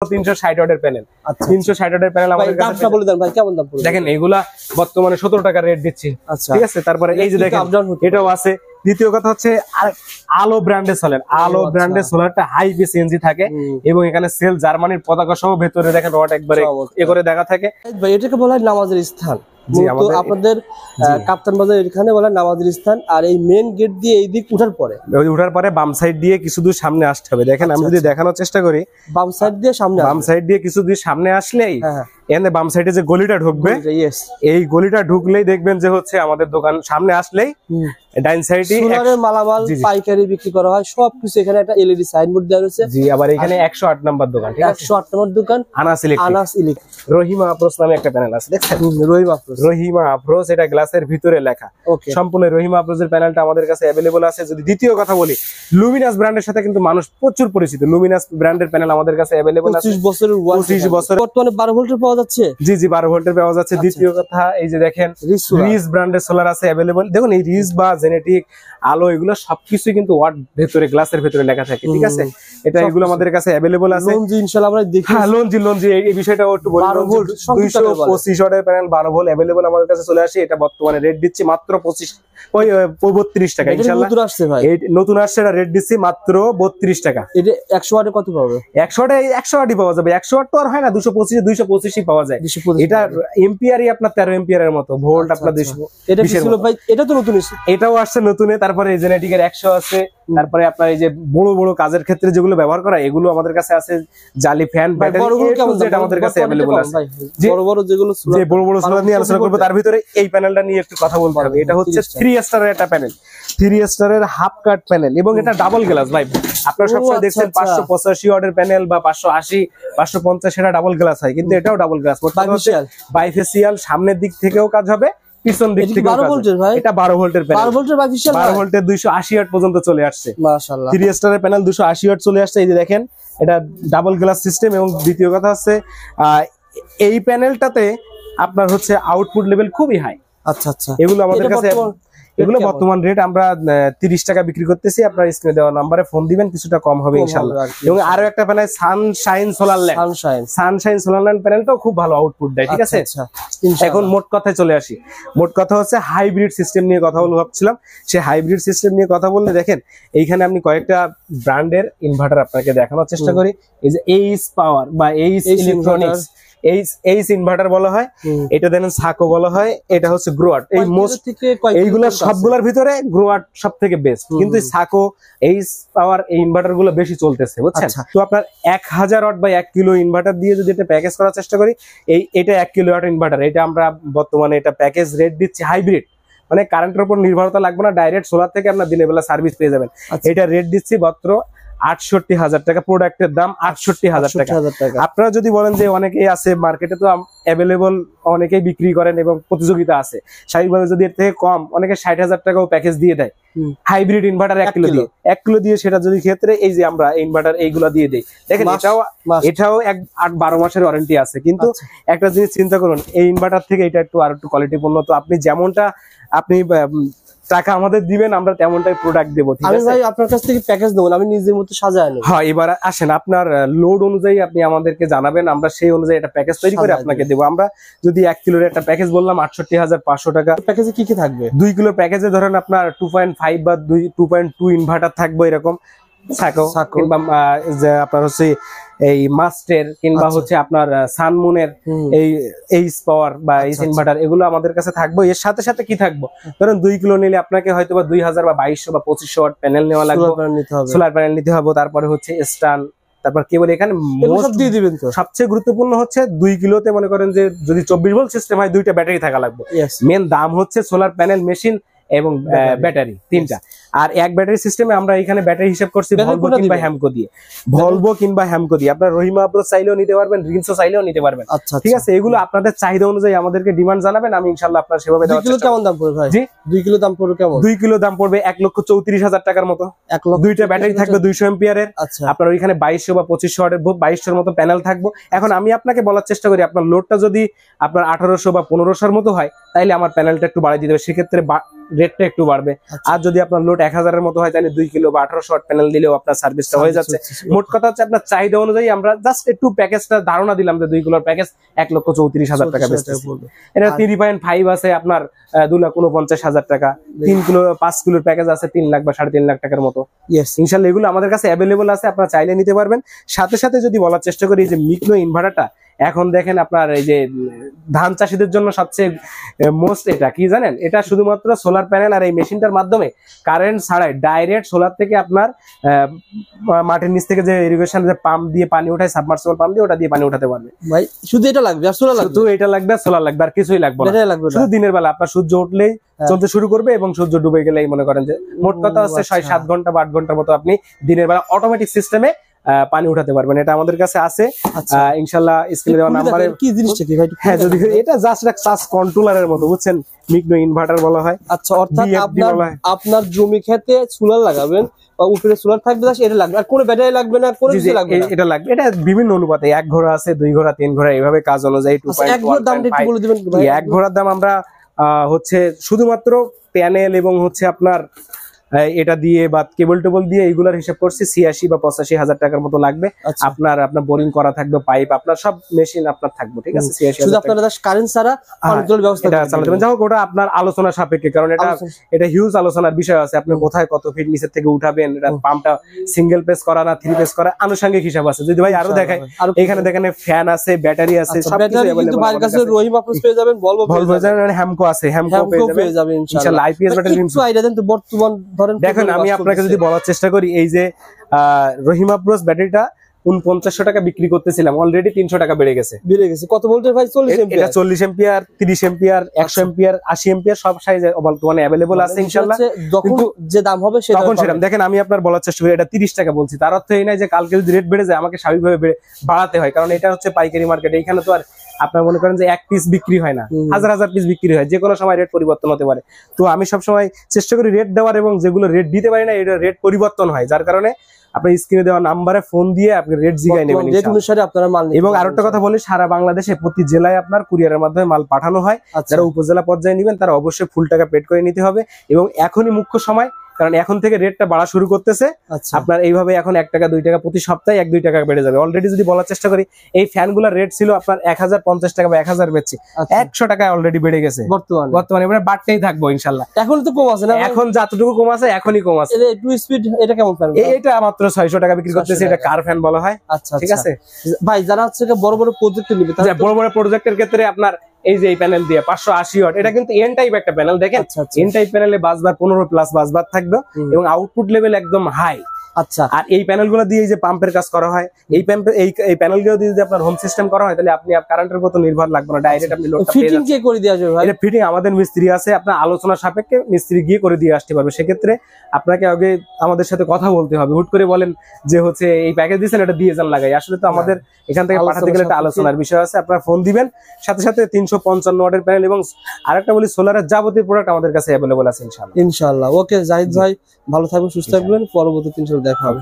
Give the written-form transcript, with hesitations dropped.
360 ওয়াটের প্যানেল। 360 ওয়াটের প্যানেল আমাদের কাছে। দামটা বলে দেন ভাই, কেমন দাম পড়বে? দেখেন এগুলা বর্তমানে 17 টাকা রেট দিচ্ছি, ঠিক আছে। তারপরে এই যে দেখেন এটাও আছে। দ্বিতীয় কথা হচ্ছে আলো ব্র্যান্ডের সোলার, আলো ব্র্যান্ডের সোলারটা হাই সিএনজি থাকে এবং এখানে সেল জার্মানির পতাকা সহ ভেতরে দেখেন রড একবারে এ করে দেখা থাকে। ভাই এটাকে বলা হয় নামাজের স্থান। আপনাদের কাপ্তান বাজার এখানে বলা নামাজের স্থান। আর এই মেইন গেট দিয়ে এই দিক উঠার পরে বাম সাইড দিয়ে কিছু দূর সামনে আসতে হবে। দেখেন আমি যদি দেখানোর চেষ্টা করি, বাম সাইড দিয়ে কিছু দূর সামনে আসলেই এখানে বাম সাইডে যে গলিটা ঢুকবে, এই গলিটা ঢুকলেই দেখবেন যে হচ্ছে আমাদের দোকান সামনে আসলেই ডাইন সাইডে সোলারের মালামাল পাইকারি বিক্রি করা হয় সবকিছু। এখানে একটা এলইডি সাইনবোর্ড দেওয়া রয়েছে। জি, আবার এখানে 108 নাম্বার দোকান, ঠিক আছে, 108 নম্বর দোকান, আনাস ইলেকট্রিক। রহিমা আফরোজ নামে একটা প্যানেল আছে, দেখছেন? রহিমা আফরোজ, এটা গ্লাসের ভিতরে লেখা। সম্পূর্ণ রহিমা আফরোজের প্যানেলটা আমাদের কাছে अवेलेबल আছে। যদি দ্বিতীয় কথা বলি, লুমিনাস ব্র্যান্ডের সাথে কিন্তু মানুষ প্রচুর পরিচিত। লুমিনাস ব্র্যান্ডের প্যানেল আমাদের কাছে अवेलेबल আছে। 25 বছর বর্তমানে 12 ভোল্টের পাওয়া যাচ্ছে। জি জি, 12 ভোল্টের পাওয়া যাচ্ছে। দ্বিতীয় কথা এই যে দেখেন রিস ব্র্যান্ডের সোলার আছে अवेलेबल। দেখুন এই রিস বা জেনেটিক আলো এগুলো সবকিছু কিন্তু ওয়াট ভেতরে গ্লাসের ভেতরে লেখা থাকে, ঠিক আছে। এটা এগুলো আমাদের কাছে अवेलेबल আছে। লঞ্জি ইনশাআল্লাহ আমরা দেখি। হ্যাঁ, লঞ্জি এই বিষয়টাও একটু বলি। 12 ভোল্ট 225 ওয়াটের প্যানেল 12 ভোল্ট अवेलेबल আমাদের কাছে চলে আসে। এটা বর্তমানে রেট দিচ্ছি মাত্র 32 টাকা ইনশাআল্লাহ। নতুন আসছে ভাই, এই নতুন আসছে, এটা রেট দিচ্ছি মাত্র 32 টাকা। এটা 100 ওয়াটে কত পাবে? 100 ওয়াটই পাওয়া যাবে। 100 ওয়াট তো আর হয় না, 225 পাওয়া যায়। এটা এম্পিয়ারই আপনার 13 এম্পিয়ারের মতো, ভোল্ট আপনার 200। এটা কি ছিল ভাই? এটা তো নতুন এসেছে, এটাও আসছে নতুনে। তারপরে জেনেটিকের 100 আছে। তারপরে আপনার এই যে বড় বড় কাজের ক্ষেত্রে যেগুলো ব্যবহার করা, এগুলো আমাদের কাছে আছে। জালি ফ্যান, ব্যাটারি, যেটা আমাদের কাছে अवेलेबल আছে। বড় বড় যেগুলো যে বড় বড় সোলার নিয়ে আলোচনা করব, তার ভিতরে এই প্যানেলটা নিয়ে একটু কথা বলতে হবে। এটা হচ্ছে 3 স্টারের একটা প্যানেল, 3 স্টারের হাফ কাট প্যানেল এবং এটা ডাবল গ্লাস। ভাই আপনারা সবসময় দেখছেন 585 ওয়াটের প্যানেল বা 580 550 সেটা ডাবল গ্লাস হয়, কিন্তু এটাও ডাবল গ্লাস। বাইফেসিয়াল, সামনের দিক থেকেও কাজ হবে, পিছন দিক থেকে 12 ভোল্টের ভাই। এটা 12 ভোল্টের প্যানেল, 12 ভোল্টের বাইফেসিয়াল, 12 ভোল্টের 280 ওয়াট পর্যন্ত চলে আসছে। মাশাআল্লাহ, 3 স্টারের প্যানেল 280 ওয়াট চলে আসছে। এই যে দেখেন এটা ডাবল গ্লাস সিস্টেম। এবং দ্বিতীয় কথা হচ্ছে এই প্যানেলটাতে আপনার হচ্ছে আউটপুট লেভেল খুবই হাই। আচ্ছা আচ্ছা, এগুলো আমাদের কাছে এগুলো বর্তমান রেট আমরা 30 টাকা বিক্রি করতেছি। আপনারা স্ক্রিনে দেওয়া নম্বরে ফোন দিবেন, কিছুটা কম হবে ইনশাআল্লাহ। এবং আরো একটা panel sunshine solar lamp, sunshine solar lamp প্যানেলটাও খুব ভালো আউটপুট দেয়, ঠিক আছে। এখন মোট কথায় চলে আসি। মোট কথা হচ্ছে হাইব্রিড সিস্টেম নিয়ে কথা বলবো ভাবছিলাম। সেই হাইব্রিড সিস্টেম নিয়ে কথা বললে দেখেন এইখানে আপনি কয়েকটা ব্র্যান্ডের ইনভার্টার আপনাকে দেখানোর চেষ্টা করি। এই যে এইচ পাওয়ার বা এইচ ইলেকট্রনিক্স, এইচ ইনভার্টার বলা হয়, এটা দেখেন সাকো বলা হয়, এটা হচ্ছে গ্রোয়াট। এই মোস্ট এইগুলা সবগুলোর ভিতরে গ্রোয়াট সব থেকে বেস্ট, কিন্তু সাকো এইচ পাওয়ার এই ইনভার্টার গুলো বেশি চলতেছে, বুঝছেন। তো আপনার 1000 ওয়াট বা 1 কিলো ইনভার্টার দিয়ে যদি এটা প্যাকেজ করার চেষ্টা করি, এটা 1 কিলো ওয়াট ইনভার্টার, এটা আমরা বর্তমানে এটা প্যাকেজ রেট দিচ্ছি হাইব্রিড, মানে কারেন্টের উপর নির্ভরতা লাগবে না, ডাইরেক্ট সোলার থেকে আপনার দিনের বেলা সার্ভিস পেয়ে যাবেন। এটা রেট দিচ্ছি মাত্র 68,000 টাকা। প্রোডাক্টের দাম 68,000 টাকা। আপনারা যদি বলেন যে অনেকেই আছে মার্কেটে তো अवेलेबल, অনেকেই বিক্রি করেন এবং প্রতিযোগিতা আছে, স্বাভাবিকভাবে যদি এর থেকে কম অনেকে 60,000 টাকাও প্যাকেজ দিয়ে দেয় হাইব্রিড ইনভার্টার 1 কিলো দিয়ে সেটা যদি ক্ষেত্রে এই যে আমরা ইনভার্টার এইগুলা দিয়ে দেই, দেখেন এটাও 8-12 মাসের ওয়ারেন্টি আছে। কিন্তু একটা জিনিস চিন্তা করুন, এই ইনভার্টার থেকে এটা আর একটু কোয়ালিটিপূর্ণ। তো আপনি যেমনটা আপনি টাকা আমাদের দিবেন, আমরা তেমনটাই প্রোডাক্ট দেবো, ঠিক আছে। আমি ভাই আপনার কাছ থেকে প্যাকেজ দেবো, আমি নিজের মতো সাজায় নেব। হ্যাঁ, এবার আসেন আপনার লোড অনুযায়ী আপনি আমাদেরকে জানাবেন, আমরা সেই অনুযায়ী একটা প্যাকেজ তৈরি করে আপনাকে দেবো। আমরা যদি 1 কিলোর একটা প্যাকেজ বললাম 68,500 টাকা। প্যাকেজে কি কি থাকবে? 2 কিলো প্যাকেজে ধরেন আপনার 2.5 বা 2.2 ইনভার্টার থাকবে, এরকম সাকো কিংবা আপনার হচ্ছে এই মাস্টের কিংবা হচ্ছে আপনার সানমুনের এই এইচ পাওয়ার বা এইচ ইনভার্টার, এগুলো আমাদের কাছে থাকবে। এর সাথে সাথে কি থাকবে, ধরেন 2 কিলো নিলে আপনাকে হয়তো বা 2000 বা 2200 বা 2500 ওয়াট প্যানেল নেওয়া লাগবে, সোলার প্যানেল নিতে হবে। তারপরে হচ্ছে স্টান, তারপর কেবল। এখানে দিয়ে দিবেন। তো সবচেয়ে গুরুত্বপূর্ণ হচ্ছে 2 কিলোতে মনে করেন যে যদি 24 ভোল্ট সিস্টেম হয়, 2টা ব্যাটারি থাকা লাগবে। মেন দাম হচ্ছে সোলার প্যানেল, মেশিন এবং ব্যাটারি 3টা। আর এক ব্যাটারি সিস্টেমে আমরা এখানে ব্যাটারি হিসাব করছি ভলভো কিংবা হ্যামকো দিয়ে, ভলভো কিংবা হ্যামকো দিয়ে। আপনারা রহিমা আপ্রোচ চাইলেও নিতে পারবেন, রিনসো চাইলেও নিতে পারবেন, ঠিক আছে। এগুলো আপনাদের চাহিদা অনুযায়ী আমাদেরকে ডিমান্ড জানাবেন, আমি ইনশাআল্লাহ আপনার সেভাবে দেওয়ার চেষ্টা করব। 2 কিলো কেমন দাম পড়বে ভাই? জি, 2 কিলো দাম পড়বে কেমন? 2 কিলো দাম পড়বে 1,34,000 টাকার মতো। 1 লক্ষ। 2টা ব্যাটারি থাকবে 200 এম্পিয়ারের। আপনার ওইখানে 2200 বা 2500 ওয়াটের 2200 মতো প্যানেল থাকবে। এখন আমি আপনাকে বলার চেষ্টা করি, আপনার লোডটা যদি আপনার 1800 বা 1500 মতো হয়, তাইলে আমার প্যানেলটা একটু বাড়িয়ে দিতে হবে। সেক্ষেত্রে রেটটা একটু বাড়বে। আর যদি আপনার লোড 1000-এর মতো হয় তাহলে 2 কিলো বা 1800 ওয়াট প্যানেল দিলেও আপনার সার্ভিসটা হয়ে যাচ্ছে। মোট কথা হচ্ছে আপনার চাহিদা অনুযায়ী আমরা জাস্ট একটু প্যাকেজটা ধারণা দিলাম যে 2 কিলোর প্যাকেজ 1,34,000 টাকা বেচতেছি। এটা 3.5 আছে আপনার 2,49,000 টাকা, 3 কিলো 5 কিলোর প্যাকেজ আছে 3 লাখ বা 3.5 লাখ টাকার মতো। ইনশাআল্লাহ এগুলো আমাদের কাছে অ্যাভেলেবল আছে, আপনারা চাইলে নিতে পারবেন। সাথে সাথে যদি বলার চেষ্টা করি যে মিকনো ইনভার্টারটা এখন দেখেন আপনার এই যে ধান চাষীদের জন্য সবচেয়ে মোস্ট, এটা কি জানেন, এটা শুধুমাত্র সোলার প্যানেল আর এই মেশিনটার মাধ্যমে কারেন্ট ছাড়াই ডাইরেক্ট সোলার থেকে আপনার মাটির নিচ থেকে যে ইরিগেশন যে পাম্প দিয়ে পানি ওঠায়, সাবমার্সিবল পাম্প দিয়ে ওটা দিয়ে পানি উঠাতে পারবে। ভাই শুধু এটা লাগবে আর সোলার লাগবে? শুধু এটা লাগবে আর সোলার লাগবে, আর কিছুই লাগবে না। শুধু দিনের বেলা আপনার সূর্য উঠলেই চলতে শুরু করবে এবং সূর্য ডুবে গেলেই মনে করেন যে মোট কথা হচ্ছে 6-7 ঘন্টা বা 8 ঘন্টার মতো আপনি দিনের বেলা অটোমেটিক সিস্টেমে পানি উঠাতে পারবেন। এটা আমাদের কাছে আছে ইনশাআল্লাহ। স্ক্রিনে দেওয়া নাম্বারে কি জিনিসটা কি ভাই? হ্যাঁ, যদি এটা জাস্ট একটা চার্জ কন্ট্রোলারের মতো, বুঝছেন, মিকনো ইনভার্টার বলা হয়। আচ্ছা, অর্থাৎ আপনার জমি খেতে সোলার লাগাবেন বা উপরে সোলার থাকবে, এটা লাগবে, আর কোনো ব্যাটারি লাগবে না, কোনো কিছু লাগবে না, এটা লাগবে। এটা বিভিন্ন অনুপাতে 1 ঘোড়া আছে, 2 ঘোড়া, 3 ঘোড়া, এইভাবে কাজ অনুযায়ী 2.1। 1 ঘোড়ার দামটা একটু বলে দিবেন ভাই? 1 ঘোড়ার দাম আমরা হচ্ছে শুধুমাত্র প্যানেল এবং হচ্ছে আপনার এটা দিয়ে বা কেবল টেবল দিয়ে এইগুলার হিসাব করছি 86 বা 85,000 টাকার মতো লাগবে। আপনার বোরিং করা থাকবে, পাইপ আপনার সব মেশিন আপনার থাকবে, ঠিক আছে। 86,000 শুধু আপনারা কারেন্ট ছাড়া কন্ট্রোল ব্যবস্থা চালাতে পারবেন। যাই হোক, ওটা আপনার আলোচনা সাপেক্ষে, কারণ এটা হিউজ আলোচনার বিষয় আছে। আপনি কোথায় কত ফিট নিচের থেকে উঠাবেন, এটা পাম্পটা সিঙ্গেল পেজ করা না 3 পেজ করা, আনুষঙ্গিক হিসাব আছে। যদি ভাই আরো দেখায়, এখানে দেখেন ফ্যান আছে, ব্যাটারি আছে, সবকিছু अवेलेबल। ভাইয়ের কাছে রহিম আপনারা পেয়ে যাবেন, ভলভো পেয়ে যাবেন, হ্যামকো আছে, হ্যামকো পেয়ে যাবেন ইনশাআল্লাহ। আইপিএস ব্যাটারি একটু আইডিয়া দেন তো বর্তমান ধরেন। দেখেন আমি আপনাকে যদি বলার চেষ্টা করি, এই যে রহিম আফরোজ ব্যাটারিটা 4900 টাকা বিক্রি করতেছিলাম, অলরেডি 300 টাকা বেড়ে গেছে। কত ভোল্টের ভাই? 40 এম্পিয়ার। এটা 40 এম্পিয়ার, 30 এম্পিয়ার, 100 এম্পিয়ার, 80 এম্পিয়ার, সব সাইজে বর্তমানে अवेलेबल আছে ইনশাআল্লাহ। কিন্তু যে দাম হবে সেটা তখন সেটা দেখেন। আমি আপনার বলার চেষ্টা করি, এটা 30 টাকা বলছি, তার অর্থ এই নয় যে কালকে যদি রেট বেড়ে যায় আমাকে স্বাভাবিকভাবে বাড়াতে হয়, কারণ এটা হচ্ছে পাইকারি মার্কেট। এইখানে তো আর আপনার মনে করেন যে 1 পিস বিক্রি হয় না, হাজার হাজার পিস বিক্রি হয়, যে কোনো সময় রেট পরিবর্তন হতে পারে। তো আমি সবসময় চেষ্টা করি রেট দেওয়ার, এবং যেগুলো রেট দিতে পারি না এটা রেট পরিবর্তন হয়, যার কারণে আপনি স্ক্রিনে দেওয়া নাম্বারে ফোন দিয়ে আপনি রেট জিগাই নেবেন এবং আরেকটা কথা বলি, সারা বাংলাদেশে প্রতি জেলায় আপনার কুরিয়ারের মাধ্যমে মাল পাঠানো হয়। যারা উপজেলা পর্যায়ে নেবেন তারা অবশ্যই ফুল টাকা পেড করে নিতে হবে, এবং এখনই মুখ্য সময়, কারণ এখন থেকে রেটটা বাড়া শুরু করতেছে। আপনার এইভাবে এখন 1 টাকা 2 টাকা প্রতি সপ্তাহে 1-2 টাকা বেড়ে যাবে। অলরেডি যদি বলার চেষ্টা করি, এই ফ্যানগুলোর রেট ছিল আপনার 1050 টাকা বা 1000 বেচছি, 100 টাকা অলরেডি বেড়ে গেছে বর্তমানে। এবারে বাড়তেই থাকবো ইনশাআল্লাহ। এখন তো কম আছে না? এখন যতটুকু কম আছে এখনই কম আছে। টু স্পিড এটা কেমন ফ্যান? এটা মাত্র 600 টাকা বিক্রি করতেছে, এটা কার ফ্যান বলা হয়। আচ্ছা, ঠিক আছে ভাই। যারা হচ্ছে বড় বড় প্রজেক্ট নিবে, বড় বড় প্রজেক্টের ক্ষেত্রে আপনার এই যে এই প্যানেল দিয়ে 580 ওয়াট, এটা কিন্তু এন টাইপ একটা প্যানেল। দেখেন এন টাইপ প্যানেলে বাসবার 15+ বাসবার থাকবে এবং আউটপুট লেভেল একদম হাই। আচ্ছা, আর এই প্যানেলগুলো দিয়ে এই যে পাম্পের কাজ করা হয়, এই প্যানেলগুলো দিয়ে যদি আপনার হোম সিস্টেম করা হয়, তাহলে আপনি কারেন্টের উপর নির্ভর লাগবে না, ডাইরেক্ট আপনি লোডটা পেয়ে যাবেন। ফিটিং কে করে দেওয়া যাবে ভাই? এটা ফিটিং আমাদের মিস্ত্রি আছে, আপনার আলোচনা সাপেক্ষে মিস্ত্রি গিয়ে করে দিয়ে আসতে পারবে। সেক্ষেত্রে আপনাকে আগে আমাদের সাথে কথা বলতে হবে। হুট করে বলেন যে হচ্ছে এই প্যাকেজ দিয়েছেন, এটা দিয়ে যান লাগাই, আসলে তো আমাদের এখান থেকে পাঠাতে গেলে একটা আলোচনার বিষয় আছে। আপনারা ফোন দিবেন, সাথে সাথে 355 ওয়াটের প্যানেল এবং আরেকটা বলি সোলারের যাবতীয় প্রোডাক্ট আমাদের কাছে अवेलेबल আছে ইনশাআল্লাহ। ওকে জাহিদ ভাই, ভালো থাকবেন, সুস্থ থাকবেন, পরবর্তী 300 দেখা হবে।